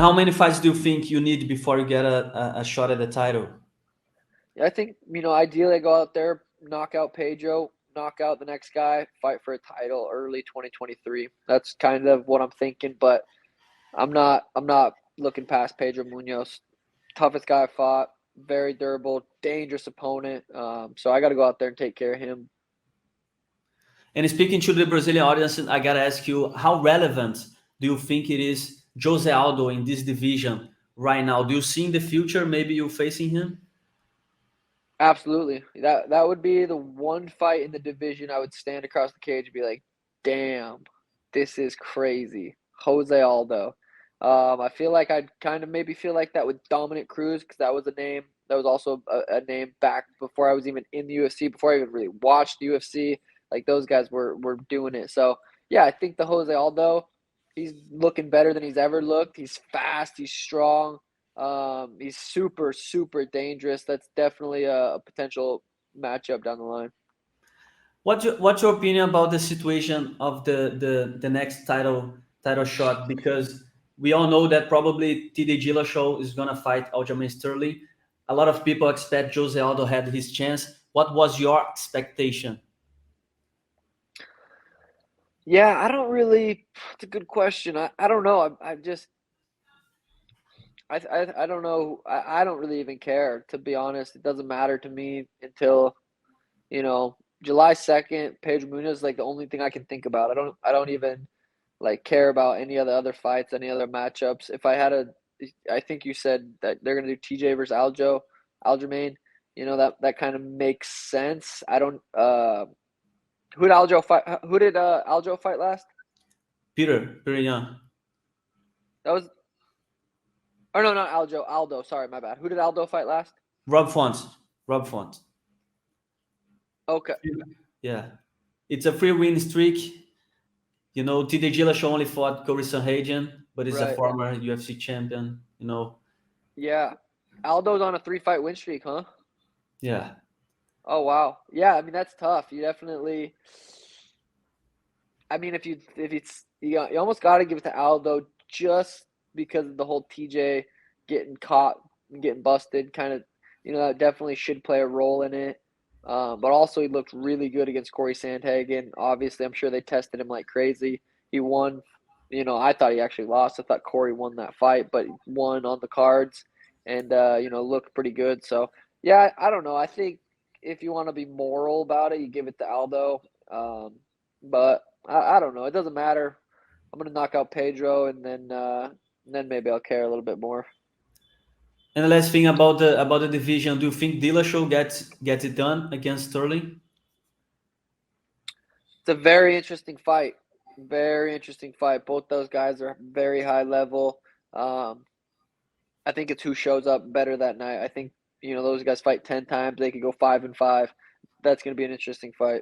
how many fights do you think you need before you get a shot at the title? I think, ideally I go out there, knock out Pedro, knock out the next guy, fight for a title early 2023. That's kind of what I'm thinking, but I'm not looking past Pedro Munoz. Toughest guy I fought, very durable, dangerous opponent. So I got to go out there and take care of him. And speaking to the Brazilian audience, I got to ask you, how relevant do you think it is José Aldo in this division right now? Do you see in the future maybe you facing him? Absolutely. That would be the one fight in the division I would stand across the cage and be like, damn, this is crazy. José Aldo. I feel like I'd kind of maybe feel like that with Dominic Cruz, because that was a name. That was also a name back before I was even in the UFC, before I even really watched the UFC. Like, those guys were doing it. So, yeah, I think the José Aldo, he's looking better than he's ever looked. He's fast. He's strong. He's super, super dangerous. That's definitely a potential matchup down the line. What's your opinion about the situation of the next title shot? Because we all know that probably TJ Dillashaw is gonna fight Aljamain Sterling. A lot of people expect Jose Aldo had his chance. What was your expectation? Yeah, I don't really. It's a good question. I don't know. I just I don't know. I don't really even care, to be honest. It doesn't matter to me until July 2nd. Pedro Munoz is like the only thing I can think about. I don't even like care about any of the other fights, any other matchups. If I had I think you said that they're gonna do TJ versus Aljamain. That kind of makes sense. I don't. Who did Aljo fight? Who did Aljo fight last? Peter Young. That was. Or no, not Aljo. Aldo. Sorry, my bad. Who did Aldo fight last? Rob Font. Okay. Yeah, it's a 3-win streak. TJ Dillashaw only fought Corey Sanhagen, but he's a former UFC champion. Yeah, Aldo's on a 3-fight win streak, huh? Yeah. Oh wow. Yeah, I mean that's tough. You definitely. I mean, if you almost got to give it to Aldo just because of the whole TJ getting caught and getting busted, kind of. That definitely should play a role in it. But also he looked really good against Corey Sandhagen. Obviously, I'm sure they tested him like crazy. He won. I thought he actually lost. I thought Corey won that fight, but he won on the cards and, looked pretty good. So, yeah, I don't know. I think if you want to be moral about it, you give it to Aldo. But I don't know. It doesn't matter. I'm going to knock out Pedro, and then maybe I'll care a little bit more. And the last thing about the division, do you think Dillashaw gets it done against Sterling? It's a very interesting fight. Very interesting fight. Both those guys are very high level. I think it's who shows up better that night. I think those guys fight 10 times. They could go 5-5. That's going to be an interesting fight.